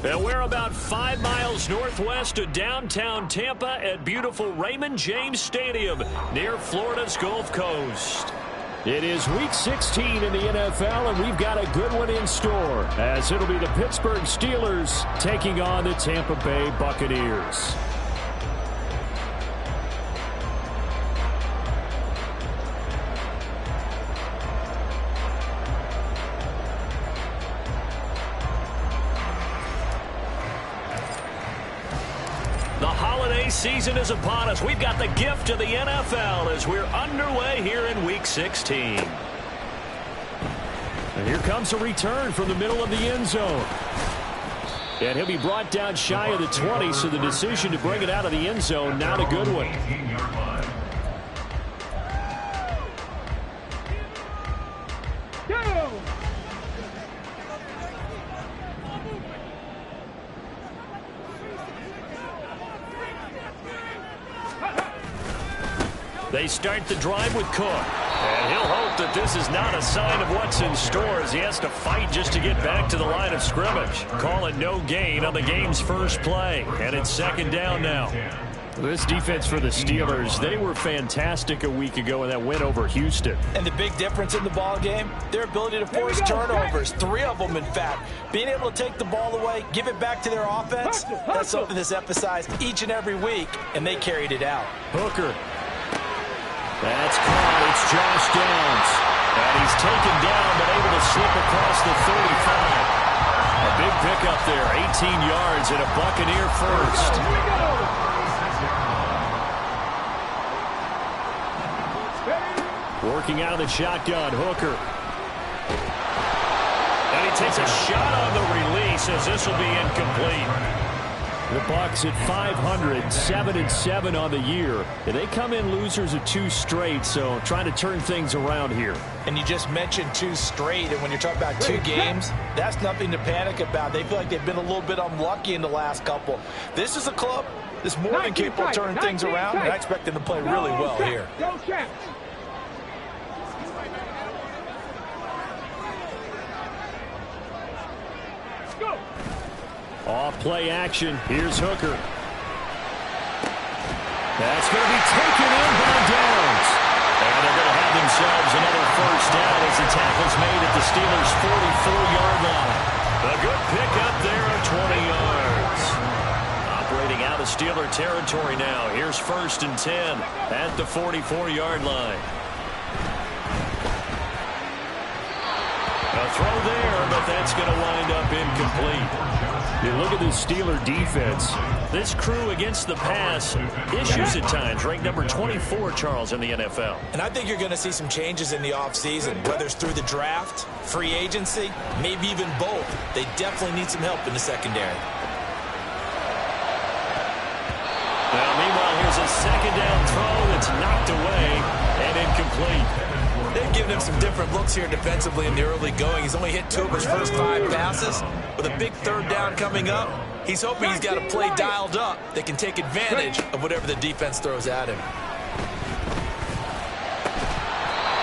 And we're about 5 miles northwest of downtown Tampa at beautiful Raymond James Stadium near Florida's Gulf Coast. It is Week 16 in the NFL, and we've got a good one in store, as it'll be the Pittsburgh Steelers taking on the Tampa Bay Buccaneers. Season is upon us. We've got the gift of the NFL as we're underway here in Week 16. And here comes a return from the middle of the end zone. And he'll be brought down shy of the 20, so the decision to bring it out of the end zone, not a good one. They start the drive with Cook. And he'll hope that this is not a sign of what's in store as he has to fight just to get back to the line of scrimmage. Call it no gain on the game's first play. And it's second down now. This defense for the Steelers, they were fantastic a week ago in that win over Houston. And the big difference in the ball game, their ability to force turnovers, 3 of them in fact. Being able to take the ball away, give it back to their offense, that's something that's emphasized each and every week, and they carried it out. Hooker. That's caught. It's Josh Downs. And he's taken down but able to slip across the 35. A big pickup there, 18 yards and a Buccaneer first. Working out of the shotgun, Hooker. And he takes a shot on the release as this will be incomplete. The Bucs at 500, 7-7 on the year. And they come in losers of 2 straight, so trying to turn things around here. And you just mentioned 2 straight, and when you're talking about 2 games, that's nothing to panic about. They feel like they've been a little bit unlucky in the last couple. This is a club that's more than capable of turning things around, and I expect them to play really well here. Off play action. Here's Hooker. That's going to be taken in by Downs. And they're going to have themselves another first down as the tackle's made at the Steelers' 44-yard line. A good pickup there of 20 yards. Operating out of Steeler territory now. Here's 1st and 10 at the 44-yard line. A throw there, but that's going to wind up incomplete. You look at the Steeler defense. This crew against the pass, issues at times, ranked number 24, Charles, in the NFL. And I think you're going to see some changes in the offseason, whether it's through the draft, free agency, maybe even both. They definitely need some help in the secondary. Well, meanwhile, here's a second down throw that's knocked away and incomplete. They've given him some different looks here defensively in the early going. He's only hit 2 of his first 5 passes. With a big 3rd down coming up, he's hoping he's got a play dialed up that can take advantage of whatever the defense throws at him.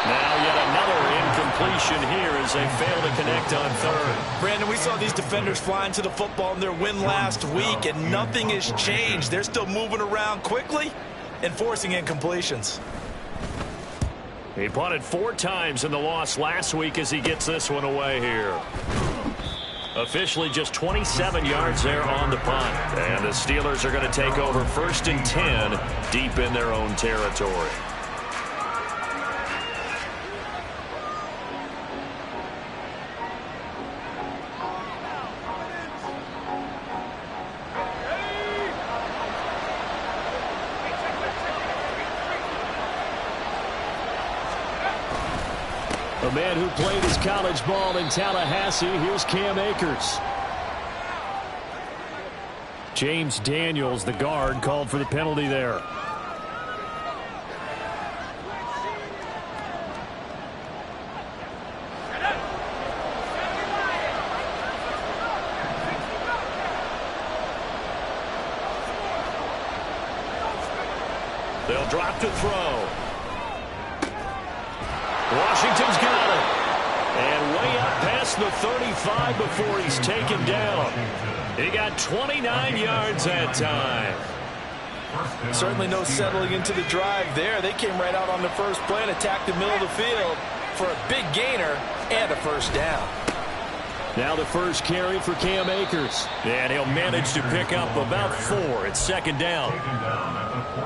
Now yet another incompletion here as they fail to connect on 3rd. Brandon, we saw these defenders flying to the football in their win last week, and nothing has changed. They're still moving around quickly and forcing incompletions. He punted 4 times in the loss last week as he gets this one away here. Officially just 27 yards there on the punt. And the Steelers are going to take over 1st and 10 deep in their own territory. A man who played his college ball in Tallahassee. Here's Cam Akers. James Daniels, the guard, called for the penalty there. They'll drop to throw. Washington's got it. And way up past past the 35 before he's taken down. He got 29 yards that time. Certainly no settling into the drive there. They came right out on the first play and attacked the middle of the field for a big gainer and a first down. Now the first carry for Cam Akers. And he'll manage to pick up about 4. It's second down.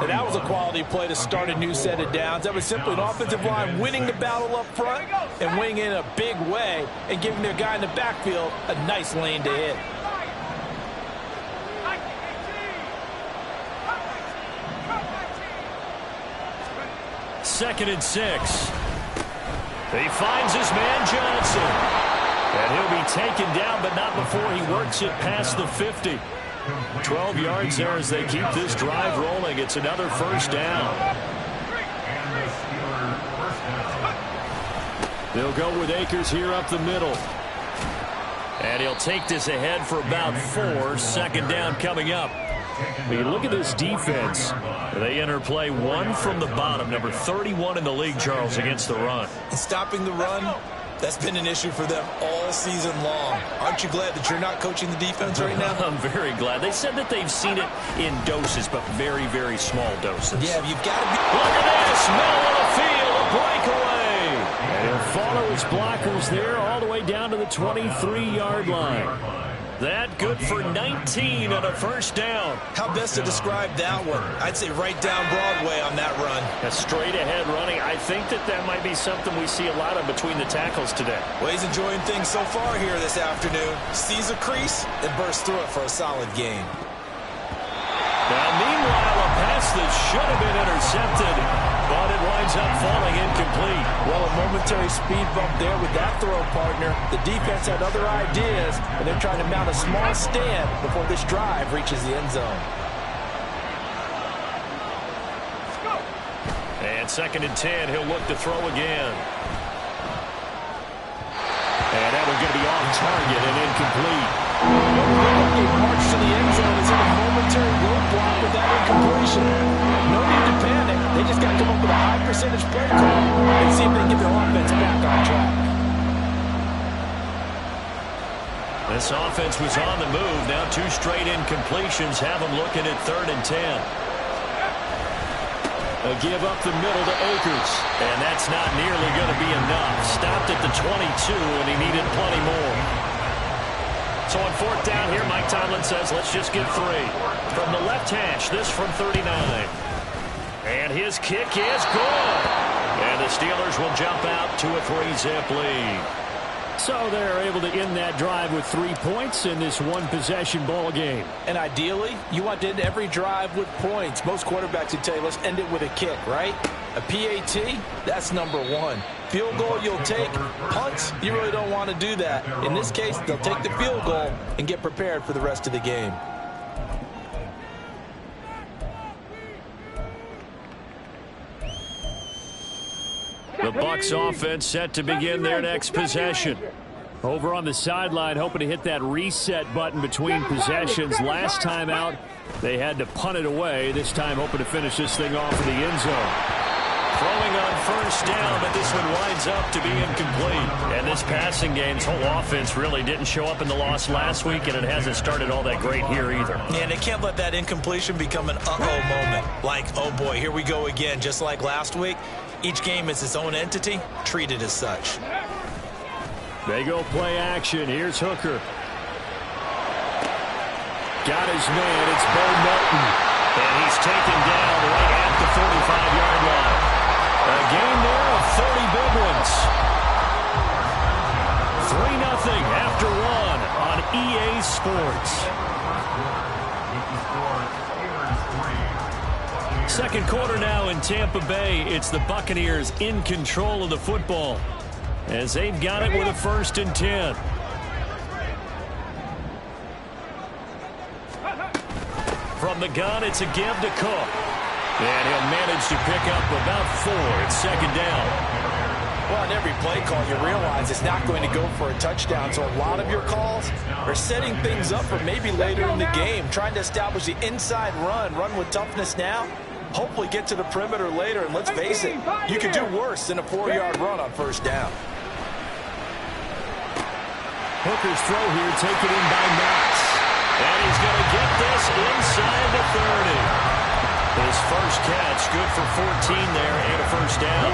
And that was a quality play to start a new set of downs. That was simply an offensive line winning the battle up front and winning in a big way and giving their guy in the backfield a nice lane to hit. Second and 6. He finds his man Johnson. And he'll be taken down, but not before he works it past the 50. 12 yards there as they keep this drive rolling. It's another first down. They'll go with Akers here up the middle. And he'll take this ahead for about 4. Second down coming up. When you look at this defense, they enter play 1 from the bottom, number 31 in the league, Charles, against the run. And stopping the run, that's been an issue for them all season long. Aren't you glad that you're not coaching the defense right now? I'm very glad. They said that they've seen it in doses, but very, very small doses. Yeah, you've got to be... Look at this! Middle of the field, a breakaway! And he'll follow his blockers there all the way down to the 23-yard line. That good for 19 on a first down. How best to describe that one? I'd say right down Broadway on that run. A straight-ahead running. I think that might be something we see a lot of between the tackles today. Well, he's enjoying things so far here this afternoon. Sees a crease and bursts through it for a solid gain. Now, meanwhile, a pass that should have been intercepted, but it winds up falling incomplete. Well, a momentary speed bump there with that throw, partner. The defense had other ideas, and they're trying to mount a small stand before this drive reaches the end zone. And second and 10, he'll look to throw again. And that one's going to be off target and incomplete. A march to the end zone is in a momentary roadblock with that incompletion. No need to panic. They just got to come up with a high percentage play call and see if they can get their offense back on track. This offense was on the move. Now 2 straight incompletions have them looking at 3rd and 10. A give up the middle to Akers. And that's not nearly going to be enough. Stopped at the 22, and he needed plenty more. So on 4th down here, Mike Tomlin says, let's just get 3. From the left hash, this from 39. And his kick is good. And the Steelers will jump out to a 3-zip lead. So they're able to end that drive with 3 points in this one-possession ball game. And ideally, you want to end every drive with points. Most quarterbacks would tell you, let's end it with a kick, right? A PAT, that's number 1. Field goal you'll take. Punts, you really don't want to do that. In this case, they'll take the field goal and get prepared for the rest of the game. The Bucs offense set to begin their next possession. Over on the sideline, hoping to hit that reset button between possessions. Last time out, they had to punt it away. This time, hoping to finish this thing off in the end zone. Throwing on first down, but this one winds up to be incomplete. And this passing game's whole offense really didn't show up in the loss last week, and it hasn't started all that great here either. And they can't let that incompletion become an uh-oh moment. Like, oh boy, here we go again, just like last week. Each game is its own entity, treated as such. They go play action. Here's Hooker. Got his man. It's Bo Melton. And he's taken down right at the 45-yard line. A game there of 30 big ones. 3-0 after 1 on EA Sports. Second quarter now in Tampa Bay. It's the Buccaneers in control of the football as they've got it with a 1st and 10. From the gun, it's a give to Cook. And he'll manage to pick up about 4. It's second down. Well, in every play call, you realize it's not going to go for a touchdown. So a lot of your calls are setting things up for maybe later in the game, trying to establish the inside run with toughness now. Hopefully get to the perimeter later, and let's face it, you could do worse than a 4-yard run on first down. Hooker's throw here taken in by Knox. And he's going to get this inside the 30. His first catch, good for 14 there and a first down.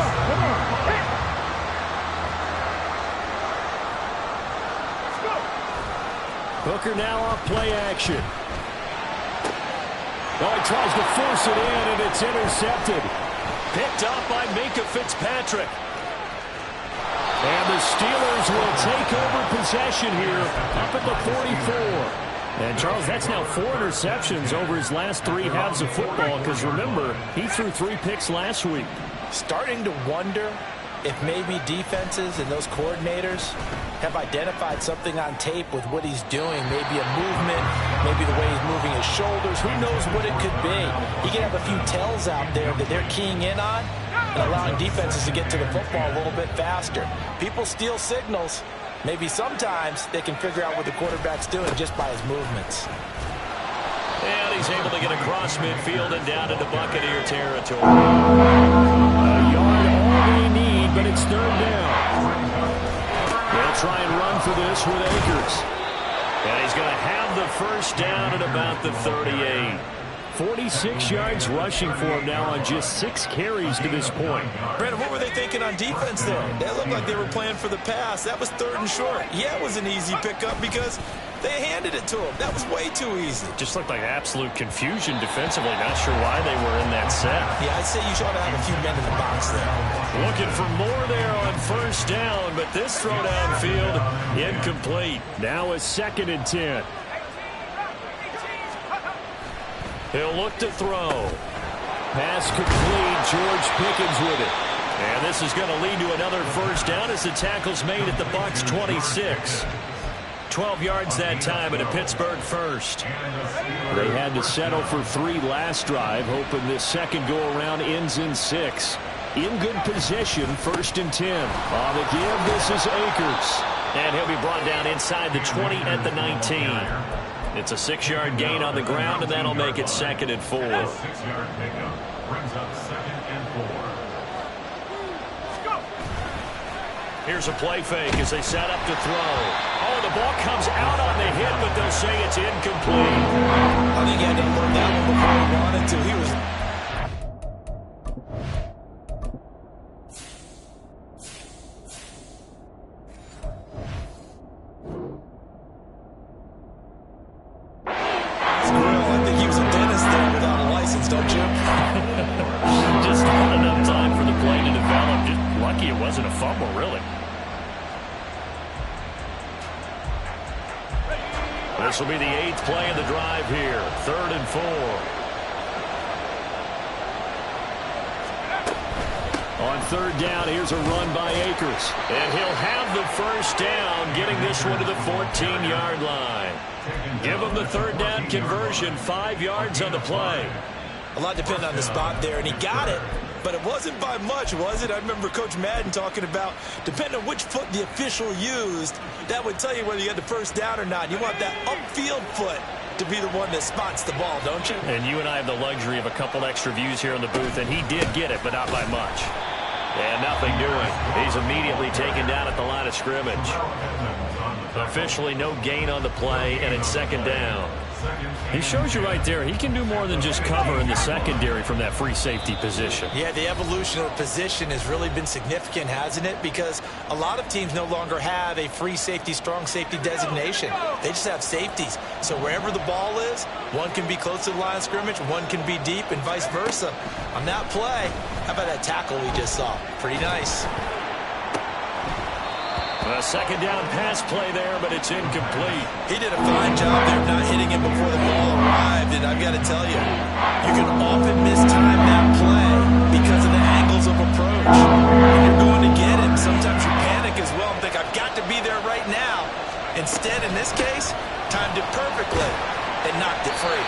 Hooker now off play action. Oh, he tries to force it in, and it's intercepted. Picked up by Minkah Fitzpatrick. And the Steelers will take over possession here up at the 44. And, Charles, that's now 4 interceptions over his last 3 halves of football because, remember, he threw 3 picks last week. Starting to wonder if maybe defenses and those coordinators have identified something on tape with what he's doing. Maybe a movement, maybe the way he's moving his shoulders. Who knows what it could be? He could have a few tells out there that they're keying in on and allowing defenses to get to the football a little bit faster. People steal signals. Maybe sometimes they can figure out what the quarterback's doing just by his movements. And he's able to get across midfield and down into Buccaneer territory. A yard all they need, but it's 3rd down. They'll try and run for this with Akers. And he's going to have the first down at about the 38. 46 yards rushing for him now on just 6 carries to this point. Brandon, what were they thinking on defense there? They looked like they were playing for the pass. That was 3rd and short. Yeah, it was an easy pickup because they handed it to him. That was way too easy. Just looked like absolute confusion defensively. Not sure why they were in that set. Yeah, I'd say you should have a few men in the box there. Looking for more there on first down, but this throw downfield incomplete. Now a 2nd and 10. He'll look to throw. Pass complete. George Pickens with it. And this is going to lead to another first down as the tackle's made at the Bucs 26. 12 yards that time and a Pittsburgh first. They had to settle for 3 last drive, hoping this second go-around ends in 6. In good position, 1st and 10. On the give, this is Akers. And he'll be brought down inside the 20 at the 19. It's a 6-yard gain on the ground, and that'll make it 2nd and 4. 6-yard pickup brings up 2nd and 4. Here's a play fake as they set up to throw. Oh, the ball comes out on the hit, but they'll say it's incomplete. I think he had to unload that one before he wanted to. He was... don't you? Just not enough time for the play to develop. Just lucky it wasn't a fumble, really. This will be the 8th play of the drive here. 3rd and 4. On 3rd down, here's a run by Akers. And he'll have the first down, getting this one to the 14-yard line. Give him the 3rd down conversion, 5 yards on the play. A lot depended on the spot there, and he got it, but it wasn't by much, was it? I remember Coach Madden talking about, depending on which foot the official used, that would tell you whether you had the first down or not. You want that upfield foot to be the one that spots the ball, don't you? And you and I have the luxury of a couple extra views here in the booth, and he did get it, but not by much. And nothing doing. He's immediately taken down at the line of scrimmage. Officially no gain on the play, and it's 2nd down. He shows you right there, he can do more than just cover in the secondary from that free safety position. Yeah, the evolution of the position has really been significant, hasn't it? Because a lot of teams no longer have a free safety, strong safety designation. They just have safeties. So wherever the ball is, one can be close to the line of scrimmage, one can be deep, and vice versa. On that play, how about that tackle we just saw? Pretty nice. A 2nd down pass play there, but it's incomplete. He did a fine job there of not hitting him before the ball arrived, and I've got to tell you, you can often mistime that play because of the angles of approach. When you're going to get him, sometimes you panic as well and think, I've got to be there right now. Instead, in this case, timed it perfectly and knocked it free.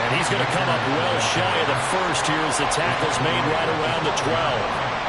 And he's going to come up well shy of the first here as the tackle's made right around the 12.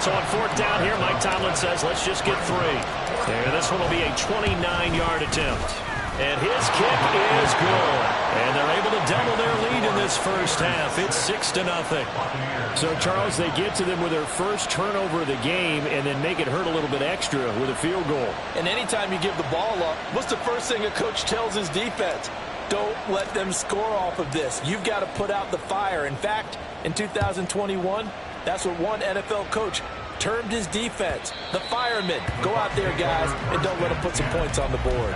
So on 4th down here, Mike Tomlin says, let's just get 3. And this one will be a 29-yard attempt. And his kick is good. And they're able to double their lead in this first half. It's 6-0. So, Charles, they get to them with their first turnover of the game and then make it hurt a little bit extra with a field goal. And anytime you give the ball up, what's the first thing a coach tells his defense? Don't let them score off of this. You've got to put out the fire. In fact, in 2021, that's what one NFL coach termed his defense, the firemen. Go out there, guys, and don't let them put some points on the board.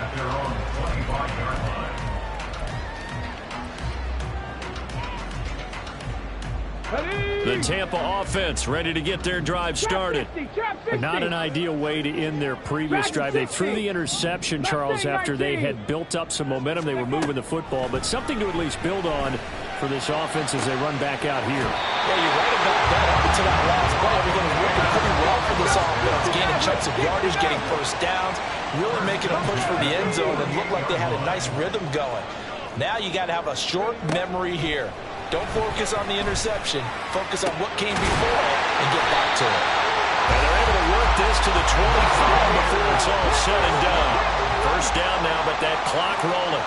The Tampa offense ready to get their drive started. Not an ideal way to end their previous drive. They threw the interception, Charles, after they had built up some momentum. They were moving the football, but something to at least build on for this offense as they run back out here. Yeah, you're right about that. Up until that last play, everything was working pretty well for this offense. Gaining chunks of yardage, getting first downs, really making a push for the end zone, and looked like they had a nice rhythm going. Now you got to have a short memory here. Don't focus on the interception. Focus on what came before it and get back to it. And they're able to work this to the 25 before it's all said and done. First down now, but that clock rolling.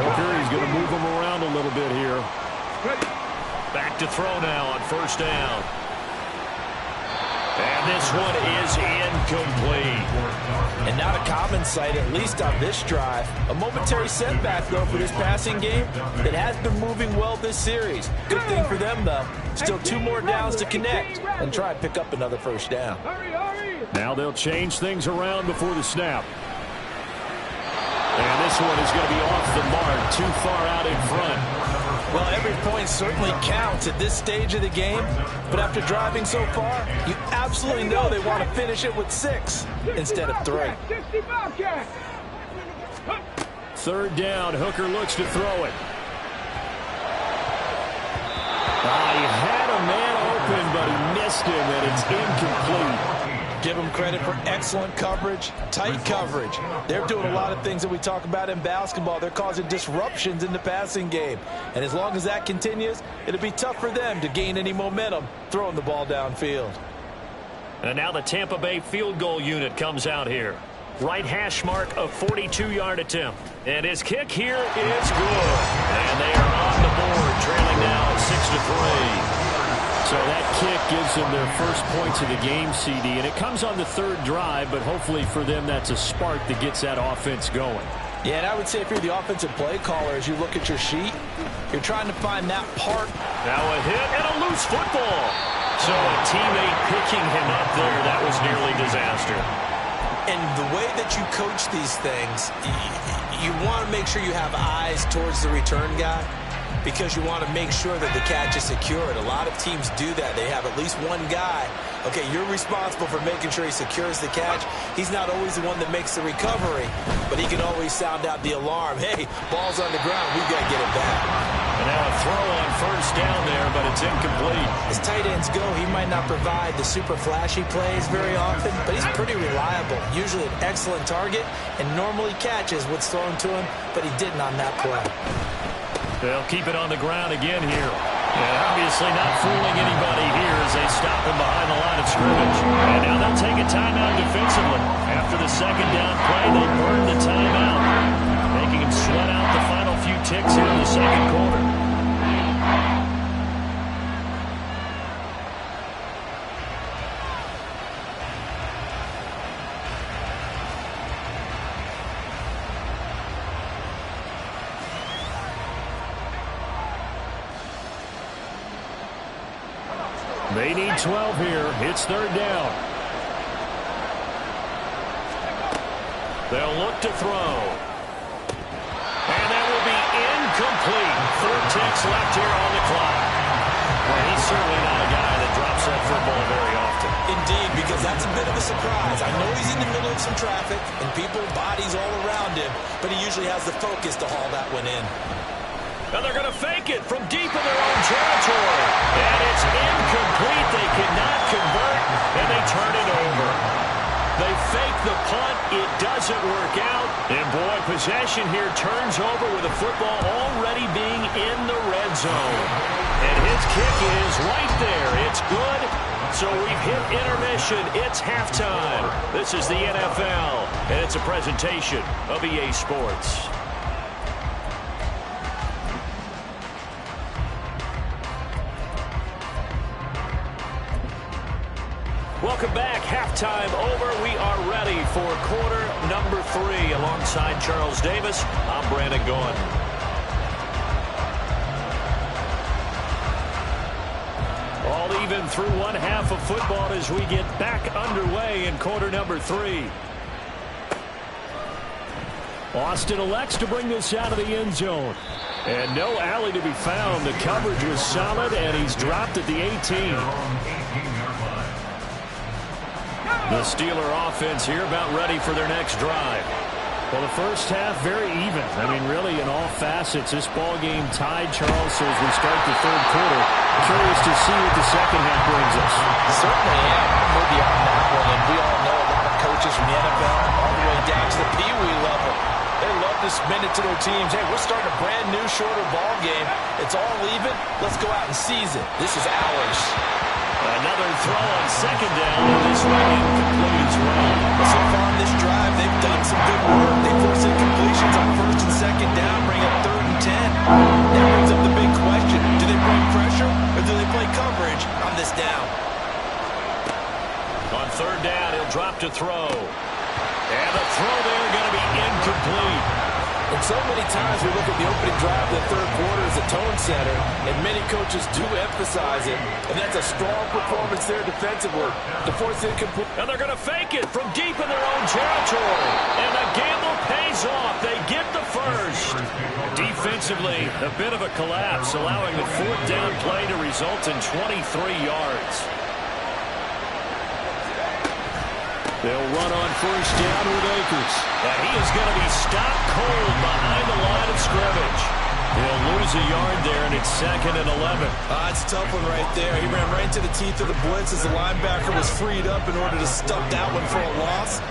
Booker, he's going to move them around a little bit here. Back to throw now on first down. And this one is incomplete. And not a common sight, at least on this drive. A momentary setback, though, for this passing game that has been moving well this series. Good thing for them, though. Still 2 more downs to connect and try and pick up another first down. Now they'll change things around before the snap. And this one is going to be off the mark, too far out in front. Well, every point certainly counts at this stage of the game, but after driving so far, you absolutely know they want to finish it with 6 instead of 3. Third down, Hooker looks to throw it. He had a man open, but he missed him, and it's incomplete. Give them credit for excellent coverage, tight coverage. They're doing a lot of things that we talk about in basketball. They're causing disruptions in the passing game. And as long as that continues, it'll be tough for them to gain any momentum throwing the ball downfield. And now the Tampa Bay field goal unit comes out here. Right hash mark of 42-yard attempt. And his kick here is good. And they are on the board, trailing now 6-3. So that kick gives them their first points of the game, CD, and it comes on the third drive, but hopefully for them that's a spark that gets that offense going. Yeah, and I would say if you're the offensive play caller, as you look at your sheet, you're trying to find that part. Now a hit and a loose football. So a teammate picking him up there, that was nearly disaster. And the way that you coach these things, you want to make sure you have eyes towards the return guy, because you want to make sure that the catch is secured. A lot of teams do that. They have at least one guy. Okay, you're responsible for making sure he secures the catch. He's not always the one that makes the recovery, but he can always sound out the alarm. Hey, ball's on the ground. We've got to get it back. And now a throw on first down there, but it's incomplete. As tight ends go, he might not provide the super flashy plays very often, but he's pretty reliable. Usually an excellent target, and normally catches what's thrown to him, but he didn't on that play. They'll keep it on the ground again here. And obviously not fooling anybody here as they stop him behind the line of scrimmage. And now they'll take a timeout defensively. After the second down play, they burn the timeout, making him sweat out the final few ticks here in the second quarter. They need 12 here. It's third down. They'll look to throw. And that will be incomplete. 4 ticks left here on the clock. Well, he's certainly not a guy that drops that football very often. Indeed, because that's a bit of a surprise. I know he's in the middle of some traffic and people, bodies all around him, but he usually has the focus to haul that one in. And they're going to fake it from deep in their own territory. And it's incomplete. They cannot convert, and they turn it over. They fake the punt. It doesn't work out. And, boy, possession here turns over with the football already being in the red zone. And his kick is right there. It's good, So we've hit intermission. It's halftime. This is the NFL, and it's a presentation of EA Sports. Welcome back. Halftime over. We are ready for quarter number 3. Alongside Charles Davis, I'm Brandon Gordon. All even through one half of football as we get back underway in quarter number 3. Austin elects to bring this out of the end zone. And no alley to be found. The coverage was solid, and he's dropped at the 18. The Steeler offense here about ready for their next drive. Well, the first half very even. I mean, really in all facets, this ball game tied, Charles, so as we start the third quarter. Curious to see what the second half brings us. Certainly am. I'm with you on that one. And we all know a lot of coaches from the NFL all the way down to the Pee Wee level. They love to spin it to their teams. Hey, we're starting a brand new, shorter ball game. It's all even. Let's go out and seize it. This is ours. Another throw on second down, and this one incomplete as well. So far on this drive, they've done some good work. They forced incompletions on first and second down, bring up 3rd and 10. That brings up the big question. Do they bring pressure, or do they play coverage on this down? On 3rd down, he'll drop to throw. And the throw there going to be incomplete. And so many times we look at the opening drive of the third quarter as a tone setter, and many coaches do emphasize it, and that's a strong performance there defensively to force incomplete. And they're going to fake it from deep in their own territory. And the gamble pays off. They get the first. Defensively, a bit of a collapse, allowing the 4th down play to result in 23 yards. They'll run on first down with Akers. And he is going to be stopped cold behind the line of scrimmage. He'll lose a yard there, and it's 2nd and 11. It's a tough one right there. He ran right into the teeth of the blitz as the linebacker was freed up in order to stuff that one for a loss.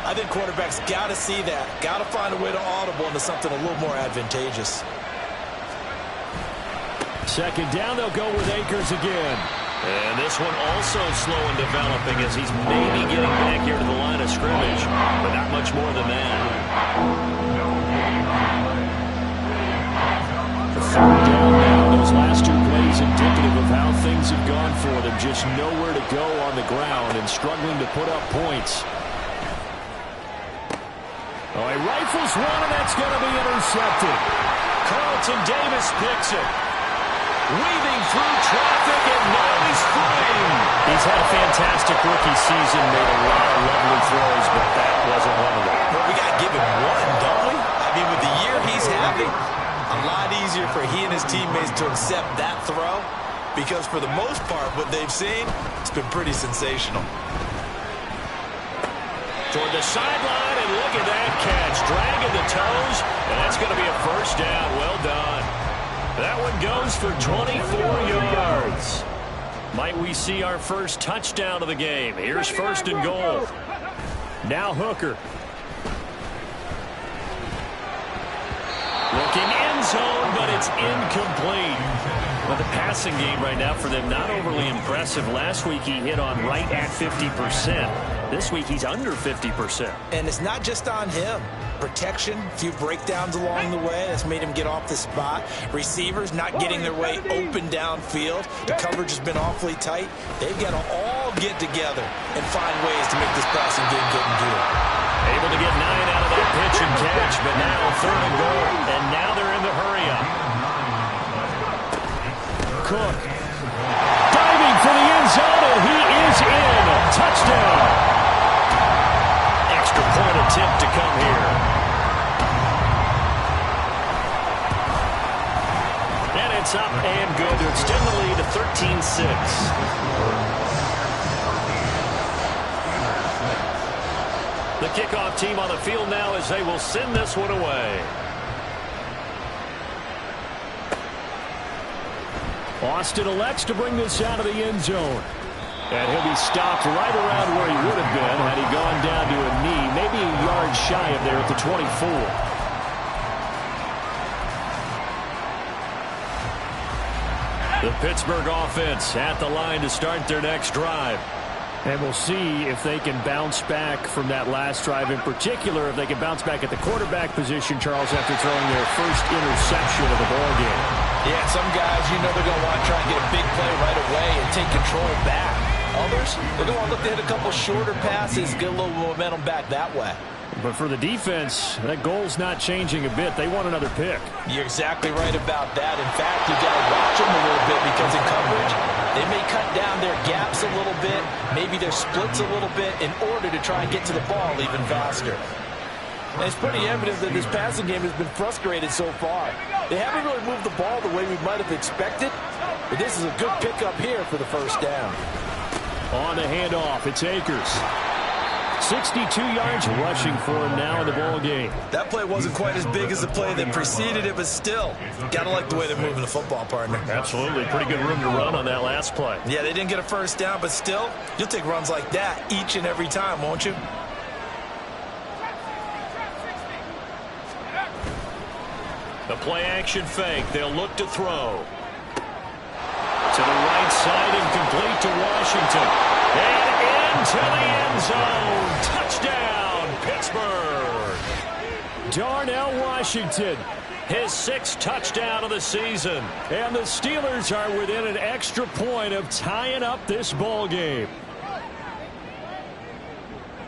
I think quarterbacks got to see that. Got to find a way to audible into something a little more advantageous. 2nd down, they'll go with Akers again. And this one also slow in developing as he's maybe getting back here to the line of scrimmage, but not much more than that. The 3rd down now, those last 2 plays indicative of how things have gone for them. Just nowhere to go on the ground and struggling to put up points. Oh, he rifles one, and that's going to be intercepted. Carlton Davis picks it. Weaving through traffic, and now he's free. He's had a fantastic rookie season, made a lot of lovely throws, but that wasn't one of them. Well, we got to give him one, don't we? I mean, with the year he's having, a lot easier for he and his teammates to accept that throw, because for the most part, what they've seen, it's been pretty sensational. Toward the sideline, and look at that catch. Dragging the toes, and that's going to be a first down. Well done. That one goes for 24 yards. Might we see our first touchdown of the game? Here's 1st and goal. Now Hooker. Looking end zone, but it's incomplete. Well, the passing game right now for them, not overly impressive. Last week he hit on right at 50%. This week he's under 50%. And it's not just on him. Protection, a few breakdowns along the way. That's made him get off the spot. Receivers not getting their way open downfield. The coverage has been awfully tight. They've got to all get together and find ways to make this passing game get in gear. Able to get 9 out of that pitch and catch, but now 3rd and goal. And now they're in the hurry-up. Cook. Diving for the end zone, and he is in. Touchdown. Extra point attempt to come here. And it's up and good to extend the lead to 13-6. The kickoff team on the field now as they will send this one away. Austin elects to bring this out of the end zone. And he'll be stopped right around where he would have been had he gone down to a knee, maybe a yard shy of there at the 24. The Pittsburgh offense at the line to start their next drive. And we'll see if they can bounce back from that last drive in particular, if they can bounce back at the quarterback position, Charles, after throwing their first interception of the ballgame. Yeah, some guys, you know they're going to want to try and get a big play right away and take control back. Others, they're going to want to look to hit a couple shorter passes, get a little momentum back that way. But for the defense, that goal's not changing a bit. They want another pick. You're exactly right about that. In fact, you got to watch them a little bit because in coverage, they may cut down their gaps a little bit, maybe their splits a little bit in order to try and get to the ball even faster. And it's pretty evident that this passing game has been frustrated so far. They haven't really moved the ball the way we might have expected, but this is a good pickup here for the first down. On the handoff, it's Akers. 62 yards rushing for him now in the ball game. That play wasn't quite as big as the play that preceded it, but still, gotta like the way they're moving the football, partner. Absolutely. Pretty good room to run on that last play. Yeah, they didn't get a first down, but still, you'll take runs like that each and every time, won't you? The play action fake. They'll look to throw. To the right side and complete to Washington. And into the end zone. Touchdown, Pittsburgh. Darnell Washington, his 6th touchdown of the season. And the Steelers are within an extra point of tying up this ball game.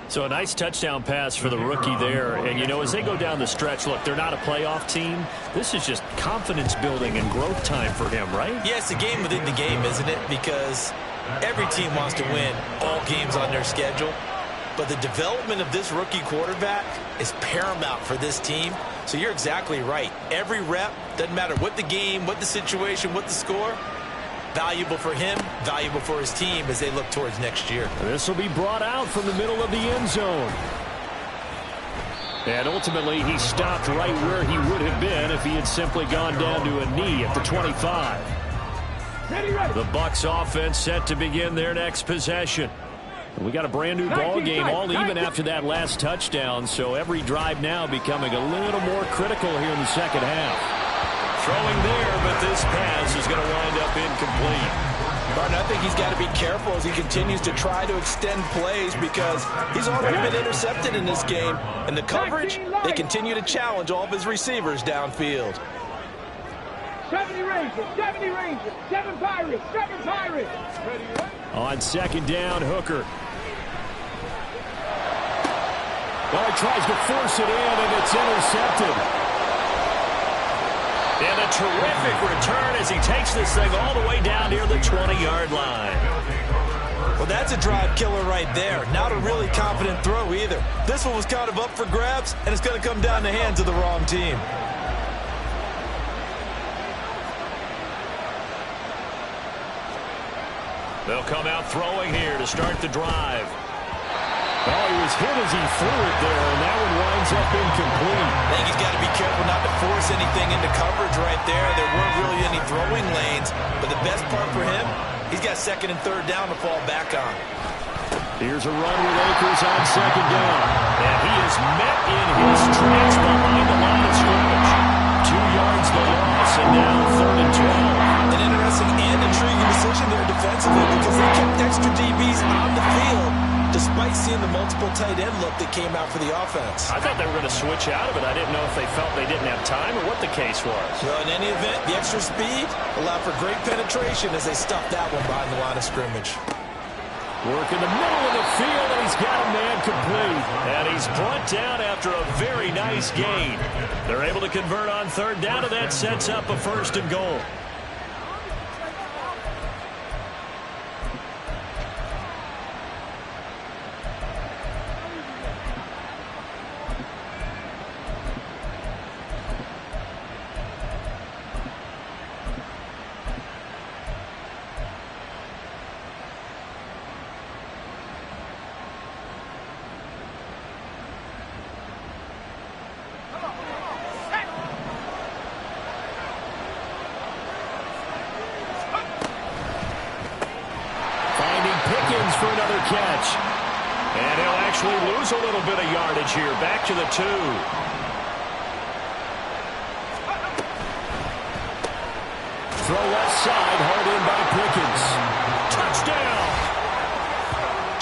So a nice touchdown pass for the rookie there. And, you know, as they go down the stretch, look, they're not a playoff team. This is just confidence building and growth time for him, right? Yeah, it's a game within the game, isn't it? Because every team wants to win all games on their schedule. But the development of this rookie quarterback is paramount for this team. So you're exactly right. Every rep, doesn't matter what the game, what the situation, what the score, valuable for him, valuable for his team as they look towards next year. This will be brought out from the middle of the end zone. And ultimately, he stopped right where he would have been if he had simply gone down to a knee at the 25. The Bucs offense set to begin their next possession. We got a brand new ball game, all even after that last touchdown, so every drive now becoming a little more critical here in the second half. Throwing there, but this pass is going to wind up incomplete. Martin, I think he's got to be careful as he continues to try to extend plays because he's already been intercepted in this game. And the coverage, they continue to challenge all of his receivers downfield. 70 Rangers, 70 Rangers, 7 Pirates, 7 Pirates. On second down, Hooker. Well, he tries to force it in, and it's intercepted. And a terrific return as he takes this thing all the way down near the 20-yard line. Well, that's a drive killer right there. Not a really confident throw either. This one was kind of up for grabs, and it's going to come down the hands of the wrong team. They'll come out throwing here to start the drive. Oh, he was hit as he threw it there, and that one winds up incomplete. I think he's got to be careful not to force anything into coverage right there. There weren't really any throwing lanes, but the best part for him, he's got second and third down to fall back on. Here's a run with Akers on second down. And he is met in his tracks behind the line of scrimmage. 2 yards the loss, and now third and 12. An interesting and intriguing decision there defensively because they kept extra DBs on the field despite seeing the multiple tight end look that came out for the offense. I thought they were going to switch out of it. I didn't know if they felt they didn't have time or what the case was. Well, in any event, the extra speed allowed for great penetration as they stuffed that one behind the line of scrimmage. Work in the middle of the field, and he's got a man complete. And he's brought down after a very nice gain. They're able to convert on third down, and that sets up a first and goal. For another catch. And he'll actually lose a little bit of yardage here. Back to the 2. throw left side, hauled in by Pickens. Touchdown!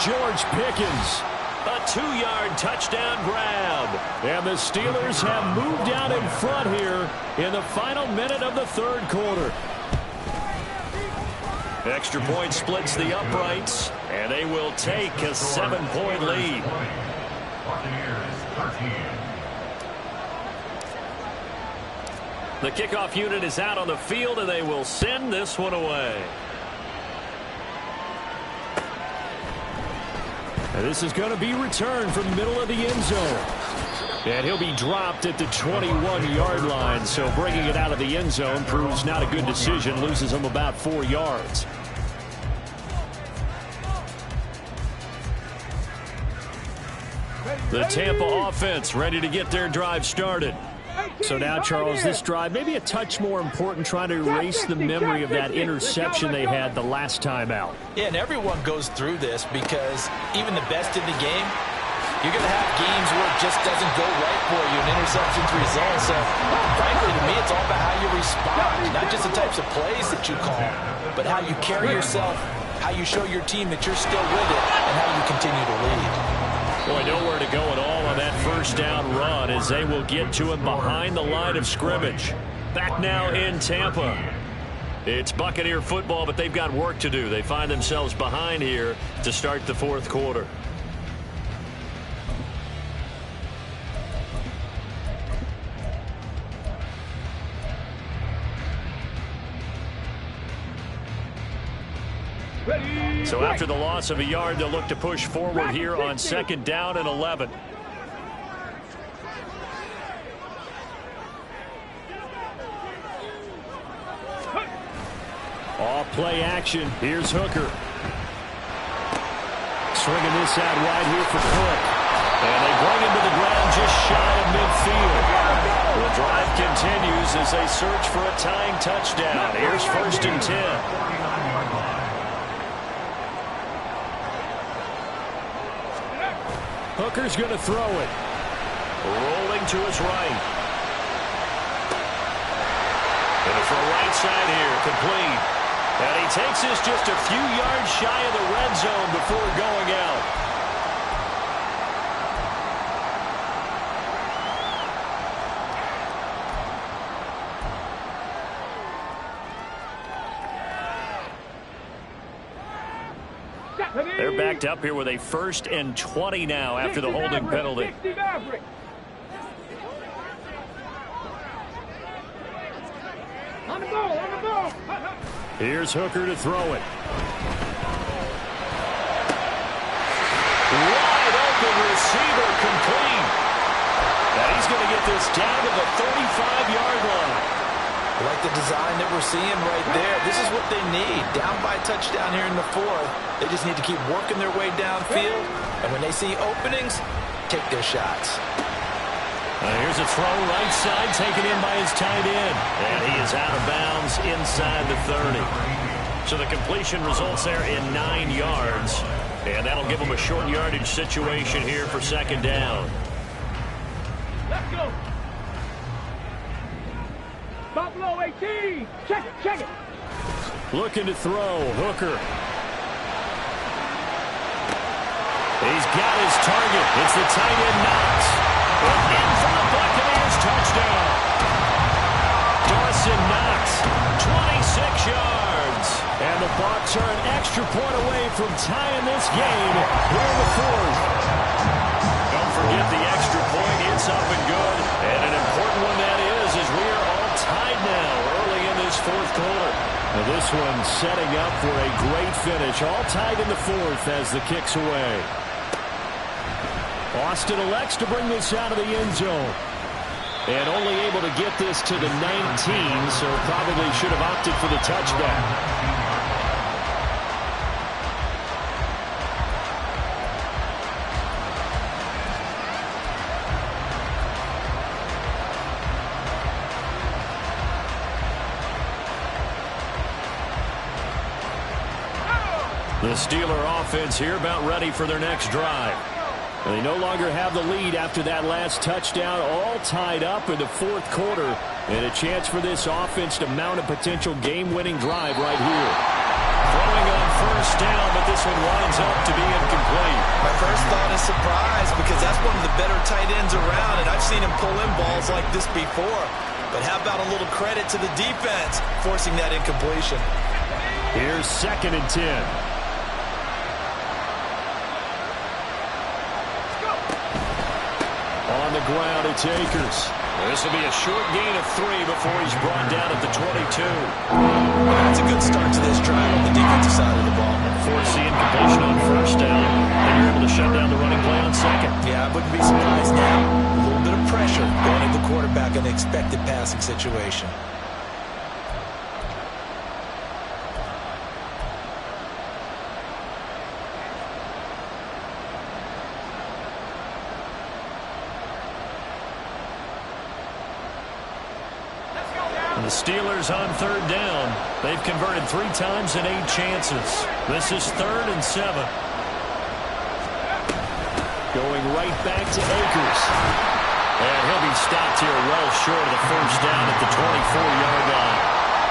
George Pickens. A 2-yard touchdown grab. And the Steelers have moved out in front here in the final minute of the third quarter. Extra point splits the uprights, and they will take a 7-point lead. Buccaneers 13. The kickoff unit is out on the field, and they will send this one away. And this is going to be returned from the middle of the end zone. And he'll be dropped at the 21-yard line, so bringing it out of the end zone proves not a good decision, loses him about 4 yards. The Tampa offense ready to get their drive started. So now, Charles, this drive maybe a touch more important, trying to erase the memory of that interception they had the last time out. Yeah, and everyone goes through this because even the best in the game, you're going to have games where it just doesn't go right for you, and interceptions result. So, frankly, to me, it's all about how you respond, not just the types of plays that you call, but how you carry yourself, how you show your team that you're still with it, and how you continue to lead. Boy, nowhere to go at all on that first down run as they will get to him behind the line of scrimmage. Back now in Tampa. It's Buccaneer football, but they've got work to do. They find themselves behind here to start the fourth quarter. So after the loss of a yard, they'll look to push forward here on 2nd down and 11. Off play action. Here's Hooker. Swinging this out wide here for Cook. And they bring him to the ground just shy of midfield. The drive continues as they search for a tying touchdown. Here's 1st and 10. Hooker's going to throw it. Rolling to his right. And for a right side here, complete. And he takes this just a few yards shy of the red zone before going out. They're backed up here with a 1st and 20 now after the holding penalty. On the ball. Here's Hooker to throw it. Wide open receiver, complete. And he's going to get this down to the 35-yard line. I like the design that we're seeing right there. This is what they need. Down by a touchdown here in the 4th. They just need to keep working their way downfield. And when they see openings, take their shots. Here's a throw right side, taken in by his tight end. And he is out of bounds inside the 30. So the completion results there in 9 yards. And that'll give them a short yardage situation here for 2nd down. Let's go. Buffalo 18. Check it. Looking to throw. Hooker. He's got his target. It's the tight end Knox. In for the Buccaneers touchdown. Dawson Knox, 26 yards. And the Bucs are an extra point away from tying this game here in the 4th. Don't forget the extra point. It's up and good. And an important one that is as we are all tied now early in this 4th quarter. Now this one setting up for a great finish. All tied in the 4th as the kick's away. Austin elects to bring this out of the end zone. And only able to get this to the 19, so probably should have opted for the touchback. The Steeler offense here about ready for their next drive. They no longer have the lead after that last touchdown, all tied up in the fourth quarter, and a chance for this offense to mount a potential game-winning drive right here. Throwing on first down, but this one winds up to be incomplete. My first thought is surprise, because that's one of the better tight ends around, and I've seen him pull in balls like this before. But how about a little credit to the defense forcing that incompletion? Here's 2nd and 10. On the ground, it's Akers. This will be a short gain of 3 before he's brought down at the 22. That's a good start to this drive on the defensive side of the ball. Force the incompletion on first down, and you're able to shut down the running play on second. Yeah, I wouldn't be surprised now. A little bit of pressure going at the quarterback in an expected passing situation. The Steelers on 3rd down. They've converted 3 times in 8 chances. This is 3rd and 7. Going right back to Akers. And he'll be stopped here well short of the first down at the 24-yard line.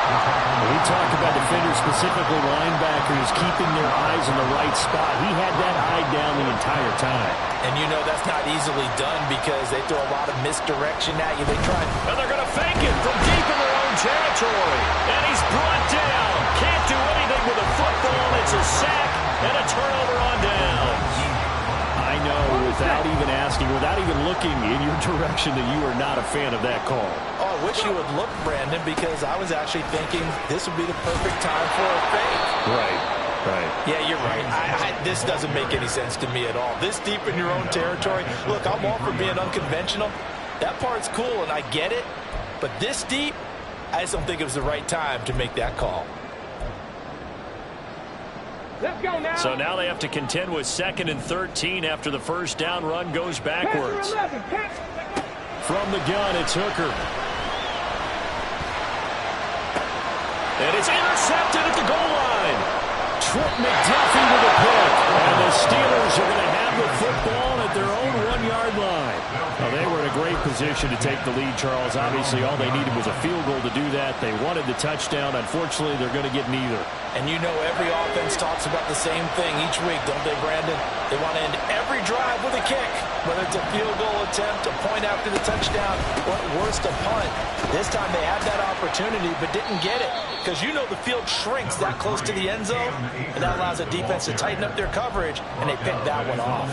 We talk about defenders, specifically linebackers, keeping their eyes in the right spot. He had that eye down the entire time. And you know that's not easily done because they throw a lot of misdirection at you. They try. And they're going to fake it from deep in their own territory. And he's brought down. Can't do anything with a football. It's a sack and a turnover on downs. I know, without even asking, without even looking in your direction, that you are not a fan of that call. Oh, I wish you would look, Brandon, because I was actually thinking this would be the perfect time for a fake. Right. Yeah, you're right. This doesn't make any sense to me at all. This deep in your own territory. Look, I'm all for being unconventional. That part's cool, and I get it. But this deep, I just don't think it was the right time to make that call. Let's go now. So now they have to contend with 2nd and 13 after the first down run goes backwards. From the gun, it's Hooker. And it's intercepted at the goal line. Trent McDuffie with a pick. And the Steelers are going to have the football at their own 1-yard line. Well, they were in a great position to take the lead, Charles. Obviously, all they needed was a field goal to do that. They wanted the touchdown. Unfortunately, they're going to get neither. And you know every offense talks about the same thing each week, don't they, Brandon? They want to end every drive with a kick, whether it's a field goal attempt, a point after the touchdown, or at worst, a punt. This time they had that opportunity but didn't get it because you know the field shrinks that close to the end zone, and that allows the defense to tighten up their coverage, and they picked that one off.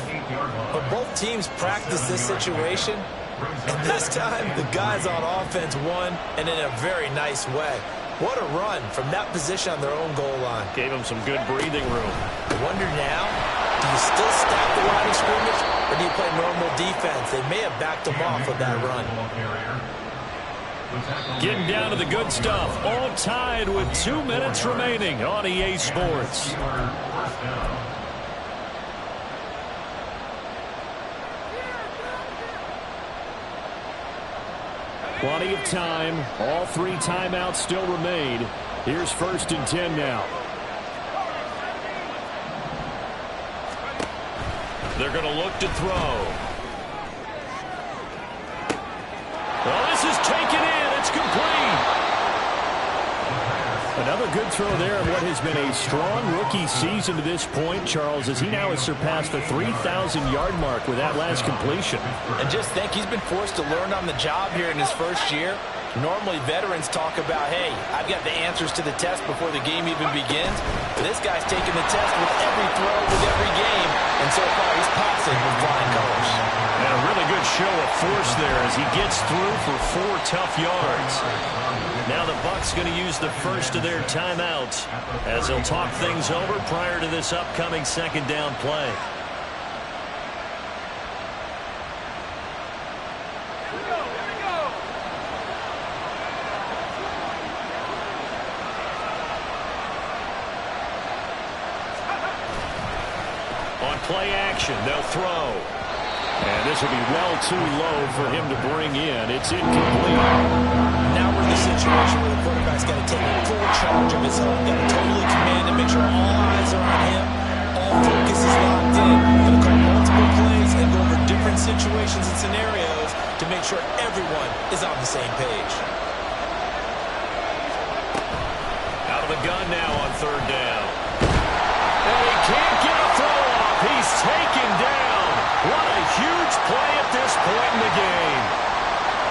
But both teams practice this situation, and this time the guys on offense won, and in a very nice way. What a run from that position on their own goal line. Gave them some good breathing room. I wonder now, do you still stack the line of scrimmage, or do you play normal defense? They may have backed them off with that run. Getting down to the good stuff. All tied with 2 minutes remaining on EA Sports. Plenty of time. All 3 timeouts still remain. Here's 1st and 10 now. They're going to look to throw. Well, this is taken in. It's complete. Another good throw there in what has been a strong rookie season to this point, Charles, as he now has surpassed the 3,000-yard mark with that last completion. And just think, he's been forced to learn on the job here in his first year. Normally, veterans talk about, hey, I've got the answers to the test before the game even begins. But this guy's taking the test with every throw, with every game. And so far, he's passing with flying colors. And a really good show of force there as he gets through for 4 tough yards. Now the Bucs going to use the first of their timeouts as they'll talk things over prior to this upcoming 2nd down play. On play action, they'll throw. And this will be well too low for him to bring in. It's incomplete. Now we're in the situation where the quarterback's got to take full charge of his own. Got to totally command and make sure all eyes are on him. All focus is locked in. Going to call multiple plays and go over different situations and scenarios to make sure everyone is on the same page. Out of the gun now on third down. And he can't get a throw off. He's taken down. What a huge play at this point in the game.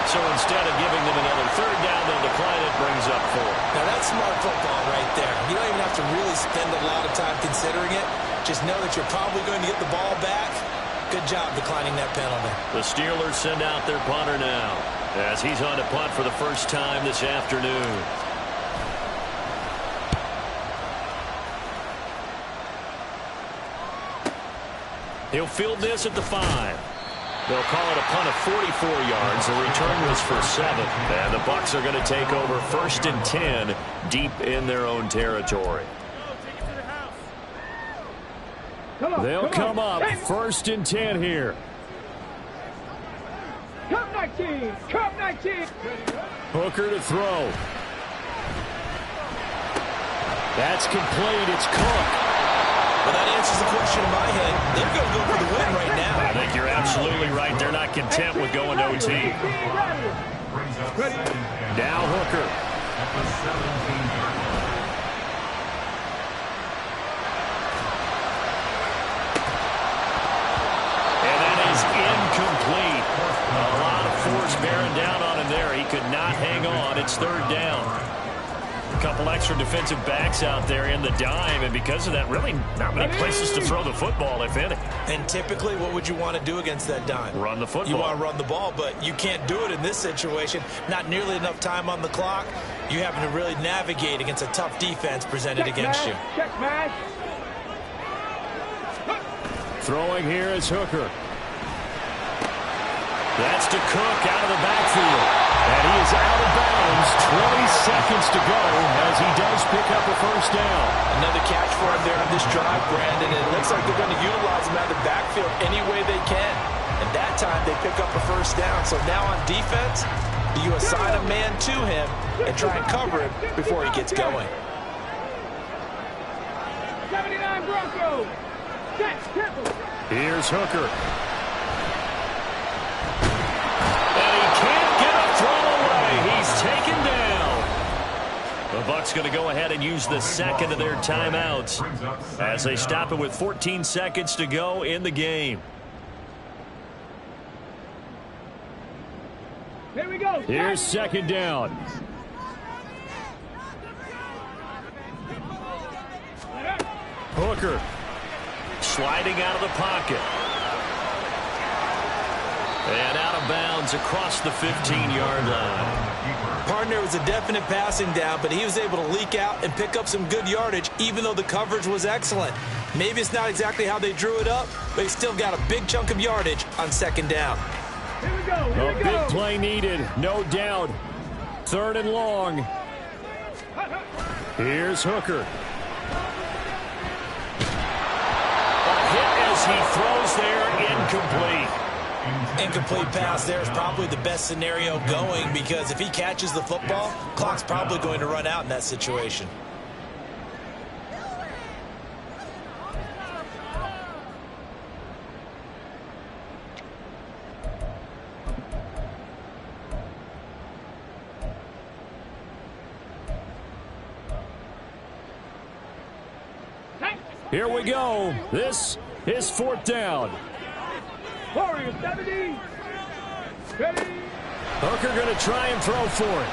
So instead of giving them another third down, they'll decline it, brings up 4. Now that's smart football right there. You don't even have to really spend a lot of time considering it. Just know that you're probably going to get the ball back. Good job declining that penalty. The Steelers send out their punter now as he's on to punt for the first time this afternoon. He'll field this at the 5. They'll call it a punt of 44 yards. The return was for 7. And the Bucs are going to take over 1st and 10 deep in their own territory. They'll come up 1st and 10 here. Come 19. Come 19. Hooker to throw. That's complete. It's Cook. Well, that answers the question in my head. They're going to go for the win right now. I think you're absolutely right. They're not content with going to OT. Now Hooker. At the 17-yard line. And that is incomplete. A lot of force bearing down on him there. He could not hang on. It's third down. A couple extra defensive backs out there in the dime, and because of that, really not many places to throw the football, if any. And typically, what would you want to do against that dime? Run the football. You want to run the ball, but you can't do it in this situation. Not nearly enough time on the clock. You having to really navigate against a tough defense presented against you. Check match. Throwing here is Hooker. That's to Cook out of the backfield. And he is out of bounds. 20 seconds to go as he does pick up a first down. Another catch for him there on this drive, Brandon. It looks like they're going to utilize him out of the backfield any way they can. And that time they pick up a first down. So now on defense, you assign a man to him and try and cover him before he gets going. 79 Broncos. Set. Temple. Here's Hooker. And he can't get a throw away. He's taken down. The Bucs going to go ahead and use the second of their timeouts as they stop it with 14 seconds to go in the game. Here we go. Here's second down. Hooker sliding out of the pocket. And out of bounds across the 15-yard line. Partner was a definite passing down, but he was able to leak out and pick up some good yardage, even though the coverage was excellent. Maybe it's not exactly how they drew it up, but he still got a big chunk of yardage on second down. Here we go. A big play needed, no doubt. Third and long. Here's Hooker. A hit as he throws there, incomplete. Incomplete pass there is probably the best scenario going, because if he catches the football, clock's probably going to run out in that situation. Here we go. This is fourth down. Warriors 70. Ready. Hooker going to try and throw for it.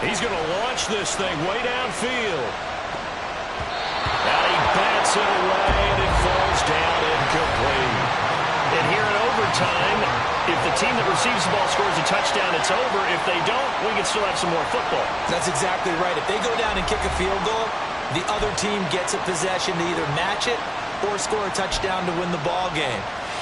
He's going to launch this thing way downfield. Now he bats it away, and it falls down incomplete. And here in overtime, if the team that receives the ball scores a touchdown, it's over. If they don't, we can still have some more football. That's exactly right. If they go down and kick a field goal, the other team gets a possession to either match it or score a touchdown to win the ball game.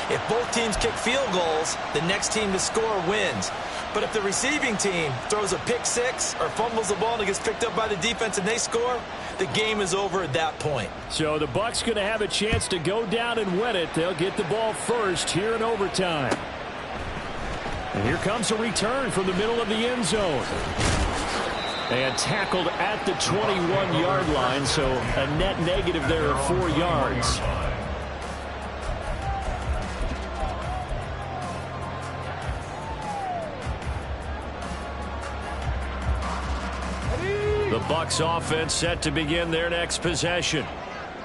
If both teams kick field goals, the next team to score wins. But if the receiving team throws a pick six or fumbles the ball and it gets picked up by the defense and they score, the game is over at that point. So the Bucs going to have a chance to go down and win it. They'll get the ball first here in overtime. And here comes a return from the middle of the end zone. And tackled at the 21-yard line, so a net negative there of 4 yards. The Bucs offense set to begin their next possession.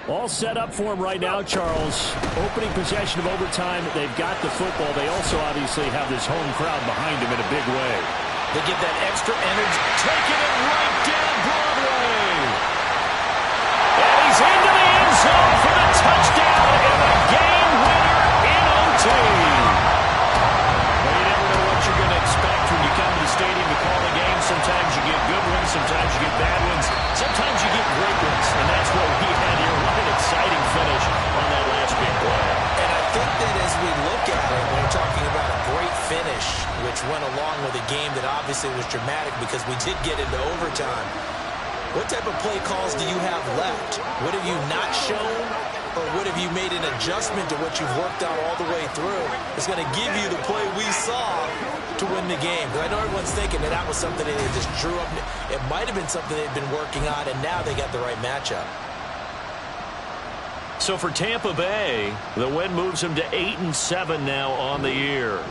All set up for him right now, Charles. Opening possession of overtime. They've got the football. They also obviously have this home crowd behind them in a big way. They get that extra energy. Taking it right down Broadway. And he's into the end zone for the touchdown and the game winner in OT. Well, you never know what you're going to expect when you come to the stadium to call a game. Sometimes you get good ones. Sometimes you get bad ones. Sometimes you get great ones. And that's what we had here. What an exciting finish on that last big play. And I think that as we look at it, when we're talking about a great finish, which went along with a game that obviously was dramatic because we did get into overtime, what type of play calls do you have left? What have you not shown? Or what have you made an adjustment to what you've worked out all the way through? It's going to give you the play we saw to win the game. Because I know everyone's thinking that that was something that they just drew up. It might have been something they've been working on, and now they got the right matchup. So for Tampa Bay, the win moves them to 8-7 now on the year.